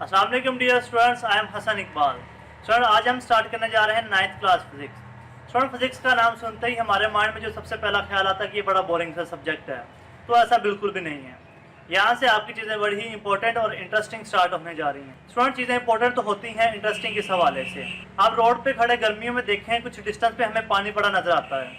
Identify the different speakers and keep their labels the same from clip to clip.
Speaker 1: अस्सलाम वालेकुम dear students, I am Hasan Iqbal. Student, आज हम स्टार्ट करने जा रहे हैं 9th class physics. Student, physics का नाम सुनते ही हमारे माइंड में जो सबसे पहला ख्याल आता है कि ये बड़ा बोरिंग सा सब्जेक्ट है, तो ऐसा बिल्कुल भी नहीं है। यहाँ से आपकी चीज़ें बड़ी ही इंपॉर्टेंट और इंटरेस्टिंग स्टार्ट होने जा रही हैं। स्टूडेंट, चीज़ें इंपॉर्टेंट तो होती हैं इंटरेस्टिंग इस हवाले से। आप रोड पे खड़े गर्मियों में देखें, कुछ डिस्टेंस पे हमें पानी पड़ा नजर आता है,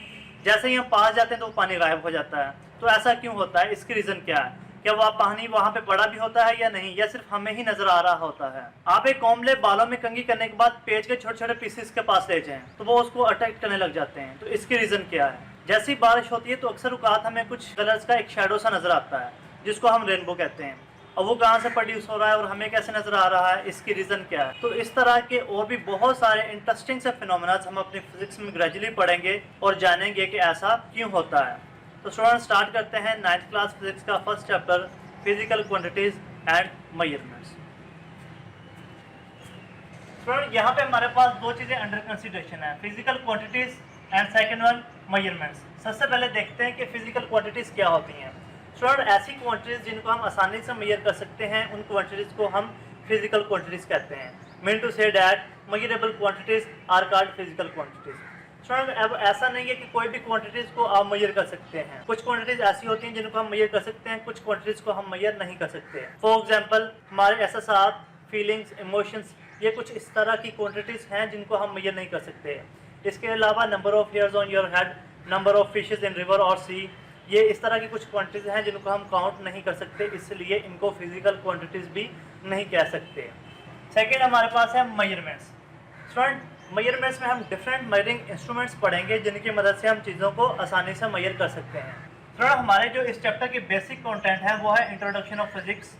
Speaker 1: जैसे ही हम पास जाते हैं तो पानी गायब हो जाता है। तो ऐसा क्यों होता है, इसकी रीज़न क्या है? क्या वह पानी वहाँ पे पड़ा भी होता है या नहीं, या सिर्फ हमें ही नजर आ रहा होता है? आप एक कॉम्बले बालों में कंघी करने के बाद पेज के छोटे छोटे पीसेस के पास ले जाएं तो वो उसको अट्रैक्ट करने लग जाते हैं। तो इसकी रीज़न क्या है? जैसी बारिश होती है तो अक्सर औकात हमें कुछ कलर्स का एक शेडो सा नजर आता है, जिसको हम रेनबो कहते हैं। और वो कहाँ से प्रोड्यूस हो रहा है और हमें कैसे नजर आ रहा है, इसकी रीज़न क्या है? तो इस तरह के और भी बहुत सारे इंटरेस्टिंग से फिनोमेना हम अपनी फिजिक्स में ग्रेजुअली पढ़ेंगे और जानेंगे कि ऐसा क्यों होता है। तो स्टूडेंट, स्टार्ट करते हैं 9th क्लास फिजिक्स का first chapter, physical quantities and measurements. Student, यहाँ पे हमारे पास दो चीज़ें अंडर कंसिडरेशन है, physical quantities and second one measurements. सबसे पहले देखते हैं कि फिजिकल क्वांटिटीज क्या होती हैं। स्टूडेंट, ऐसी क्वांटिटीज जिनको हम आसानी से मेजर कर सकते हैं, उन क्वांटिटीज को हम फिजिकल क्वांटिटीज कहते हैं। Mean to say that measurable quantities are called physical quantities. Student, अब ऐसा नहीं है कि कोई भी क्वांटिटीज को आप मेजर कर सकते हैं। कुछ क्वांटिटीज ऐसी होती हैं जिनको हम मेजर कर सकते हैं, कुछ क्वांटिटीज को हम मेजर नहीं कर सकते। फॉर एग्जांपल, हमारे एहसास, फीलिंग्स, इमोशंस, ये कुछ इस तरह की क्वांटिटीज हैं जिनको हम मेजर नहीं कर सकते। इसके अलावा number of hairs on your head, number of fishes in river और सी, ये इस तरह की कुछ क्वांटिटीज हैं जिनको हम काउंट नहीं कर सकते, इसलिए इनको फिजिकल क्वांटिटीज भी नहीं कह सकते। सेकेंड हमारे पास है मेजरमेंट्स। स्टूडेंट, मेजरमेंट्स में हम डिफरेंट मेजरिंग इंस्ट्रूमेंट्स पढ़ेंगे जिनकी मदद से हम चीज़ों को आसानी से मेजर कर सकते हैं। स्टूडेंट, हमारे जो इस चैप्टर की बेसिक कंटेंट है वो है introduction of physics,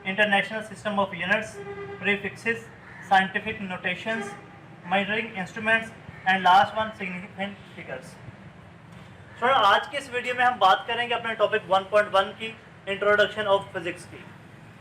Speaker 1: international system of units, prefixes, scientific notations, measuring instruments and last one significant figures. Student, आज की इस वीडियो में हम बात करेंगे अपने टॉपिक 1.1 की, इंट्रोडक्शन ऑफ फिजिक्स की।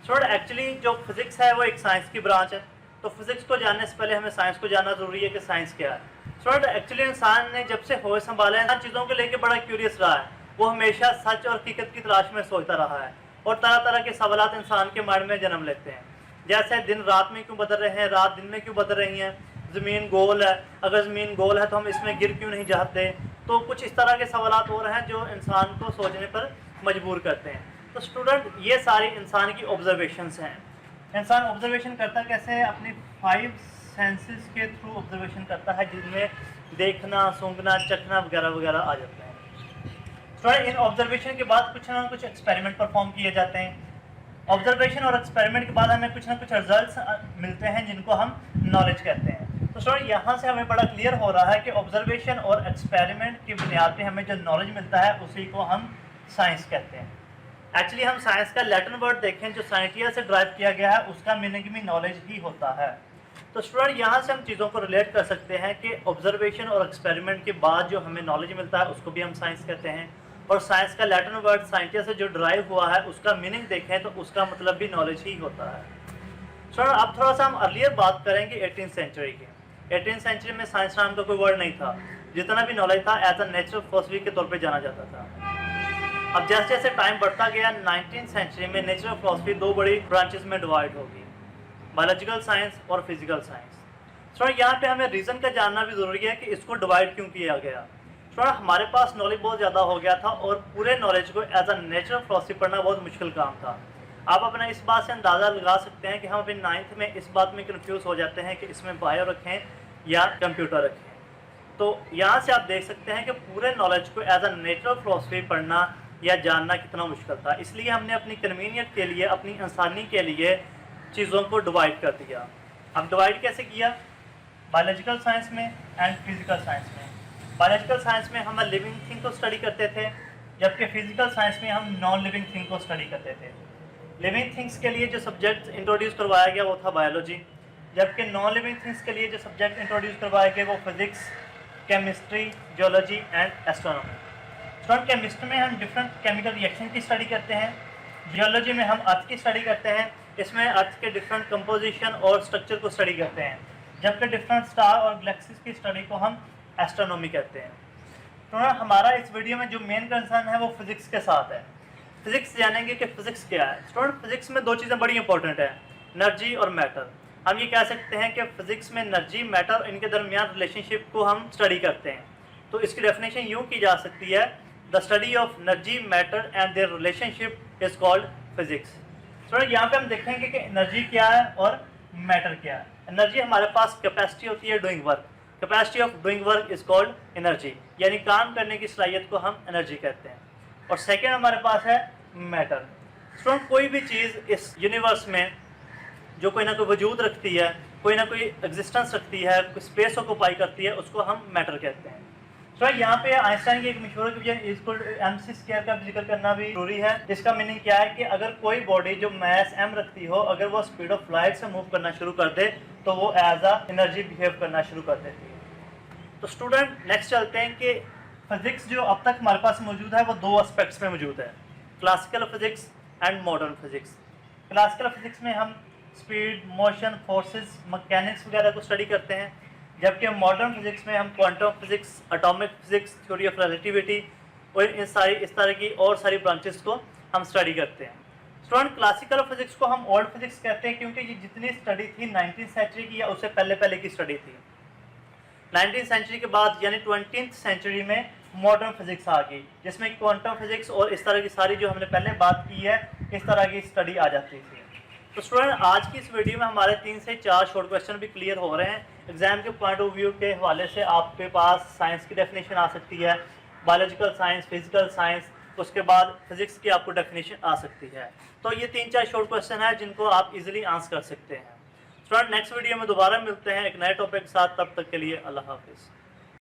Speaker 1: स्टूडेंट, एक्चुअली जो फिजिक्स है वो एक साइंस की ब्रांच है, तो फिजिक्स को जानने से पहले हमें साइंस को जानना जरूरी है कि साइंस क्या है। स्टूडेंट, एक्चुअली इंसान ने जब से होश संभाले हैं चीज़ों को लेकर बड़ा क्यूरियस रहा है। वो हमेशा सच और हकीकत की तलाश में सोचता रहा है और तरह तरह के सवालात इंसान के माइंड में जन्म लेते हैं। जैसे दिन रात में क्यों बदल रहे हैं, रात दिन में क्यों बदल रही हैं, ज़मीन गोल है, अगर ज़मीन गोल है तो हम इसमें गिर क्यों नहीं जाते। तो कुछ इस तरह के सवालात हो रहे हैं जो इंसान को सोचने पर मजबूर करते हैं। तो स्टूडेंट, ये सारी इंसान की ऑब्जर्वेशंस हैं। इंसान ऑब्जर्वेशन करता कैसे है? अपनी 5 सेंसेस के थ्रू ऑब्जर्वेशन करता है, जिनमें देखना, सूंघना, चखना वगैरह वगैरह आ जाते हैं। स्टूडेंट, इन ऑब्जर्वेशन के बाद कुछ ना कुछ एक्सपेरिमेंट परफॉर्म किए जाते हैं। ऑब्जर्वेशन और एक्सपेरिमेंट के बाद हमें कुछ ना कुछ रिजल्ट्स मिलते हैं जिनको हम नॉलेज कहते हैं। तो स्टूडेंट, यहाँ से हमें बड़ा क्लियर हो रहा है कि ऑब्जर्वेशन और एक्सपेरिमेंट की बुनियाद पे हमें जो नॉलेज मिलता है उसी को हम साइंस कहते हैं। एक्चुअली हम साइंस का लैटिन वर्ड देखें जो साइंटिया से ड्राइव किया गया है, उसका मीनिंग भी नॉलेज ही होता है। तो स्टूडेंट, यहाँ से हम चीज़ों को रिलेट कर सकते हैं कि ऑब्जर्वेशन और एक्सपेरिमेंट के बाद जो हमें नॉलेज मिलता है उसको भी हम साइंस कहते हैं, और साइंस का लैटिन वर्ड साइंटिया से जो ड्राइव हुआ है उसका मीनिंग देखें तो उसका मतलब भी नॉलेज ही होता है। स्टूडेंट, अब थोड़ा सा हम अर्लियर बात करेंगे 18th सेंचुरी की। 18th सेंचुरी में साइंस नाम का कोई वर्ड नहीं था। जितना भी नॉलेज था एज अ नेचुरल फिलॉसफी के तौर पर जाना जाता था। अब जैसे जैसे टाइम बढ़ता गया 19th सेंचुरी में नेचुरल फिलॉसफी दो बड़ी ब्रांचेस में डिवाइड होगी, बायोलॉजिकल साइंस और फिजिकल साइंस। स्टूडेंट, यहाँ पे हमें रीज़न का जानना भी ज़रूरी है कि इसको डिवाइड क्यों किया गया। स्टूडेंट, हमारे पास नॉलेज बहुत ज़्यादा हो गया था और पूरे नॉलेज को एज अ नेचुरल फिलॉसफी पढ़ना बहुत मुश्किल काम था। आप अपना इस बात से अंदाज़ा लगा सकते हैं कि हम अपनी 9th में इस बात में कन्फ्यूज़ हो जाते हैं कि इसमें बायो रखें या कंप्यूटर रखें। तो यहाँ से आप देख सकते हैं कि पूरे नॉलेज को एज अ नेचुरल फिलॉसफी पढ़ना या जानना कितना मुश्किल था। इसलिए हमने अपनी कन्वीनियंट के लिए, अपनी इंसानी के लिए चीज़ों को डिवाइड कर दिया। अब डिवाइड कैसे किया? बायोलॉजिकल साइंस में एंड फिजिकल साइंस में। बायोलॉजिकल साइंस में हम लिविंग थिंग को स्टडी करते थे, जबकि फिजिकल साइंस में हम नॉन लिविंग थिंग को स्टडी करते थे। लिविंग थिंग्स के लिए जो सब्जेक्ट इंट्रोड्यूस करवाया गया वो था बायोलॉजी, जबकि नॉन लिविंग थिंग्स के लिए जो सब्जेक्ट इंट्रोड्यूस करवाए गए वो physics, chemistry, geology and astronomy. Student, chemistry में हम डिफरेंट केमिकल रिएक्शन की स्टडी करते हैं, जियोलॉजी में हम अर्थ की स्टडी करते हैं, इसमें अर्थ के डिफरेंट कंपोजिशन और स्ट्रक्चर को स्टडी करते हैं, जबकि डिफरेंट स्टार और गैलेक्सीज की स्टडी को हम एस्ट्रोनॉमी कहते हैं। तो हमारा इस वीडियो में जो मेन कंसर्न है वो फिजिक्स के साथ है। फिजिक्स जानेंगे कि फिजिक्स क्या है। स्टूडेंट, फिजिक्स में दो चीज़ें बड़ी इंपॉर्टेंट है, एनर्जी और मैटर। हम ये कह सकते हैं कि फिजिक्स में एनर्जी मैटर इनके दरमियान रिलेशनशिप को हम स्टडी करते हैं। तो इसकी डेफिनेशन यूँ की जा सकती है, the study of energy matter and their relationship is called physics. तो यहाँ पे हम देखेंगे कि एनर्जी क्या है और मैटर क्या है। एनर्जी हमारे पास कैपेसिटी होती है doing work, capacity of doing work is called energy, यानी काम करने की सलाहियत को हम एनर्जी कहते हैं। और सेकेंड हमारे पास है मैटर। स्टूडेंट कोई भी चीज़ इस यूनिवर्स में जो कोई ना कोई वजूद रखती है, कोई ना कोई एग्जिस्टेंस रखती है, कोई स्पेस ऑक्यूपाई करती है, उसको हम मैटर कहते हैं। तो यहाँ पे आइंस्टाइन की एक मशहूर mc² का जिक्र करना भी जरूरी है। इसका मीनिंग क्या है कि अगर कोई बॉडी जो मैस m रखती हो, अगर वो स्पीड ऑफ लाइट से मूव करना शुरू कर दे तो वो एज अ एनर्जी बिहेव करना शुरू कर देती है। तो स्टूडेंट नेक्स्ट चलते हैं कि फिजिक्स जो अब तक हमारे पास मौजूद है वो दो एस्पेक्ट्स में मौजूद है, classical physics and modern physics. Classical physics में हम स्पीड, मोशन, फोर्सेस, मैकेनिक्स वगैरह को स्टडी करते हैं, जबकि मॉडर्न फिजिक्स में हम quantum physics, atomic physics, theory of relativity और इस तरह की और सारी ब्रांचेस को हम स्टडी करते हैं। स्टूडेंट क्लासिकल फिजिक्स को हम ओल्ड फिजिक्स कहते हैं क्योंकि ये जितनी स्टडी थी 19th सेंचुरी की या उससे पहले की स्टडी थी। 19th सेंचुरी के बाद यानी 20th सेंचुरी में मॉडर्न फिजिक्स आ गई, जिसमें क्वांटम फिजिक्स और इस तरह की सारी जो हमने पहले बात की है इस तरह की स्टडी आ जाती थी। तो स्टूडेंट आज की इस वीडियो में हमारे 3 से 4 शॉर्ट क्वेश्चन भी क्लियर हो रहे हैं। एग्जाम के पॉइंट ऑफ व्यू के हवाले से आपके पास साइंस की डेफिनेशन आ सकती है, बायोलॉजिकल साइंस, फिजिकल साइंस, उसके बाद फिजिक्स की आपको डेफिनेशन आ सकती है। तो ये 3-4 शॉर्ट क्वेश्चन है जिनको आप इजीली आंसर कर सकते हैं। स्टूडेंट नेक्स्ट वीडियो में दोबारा मिलते हैं एक नए टॉपिक के साथ, तब तक के लिए अल्लाह हाफिज़।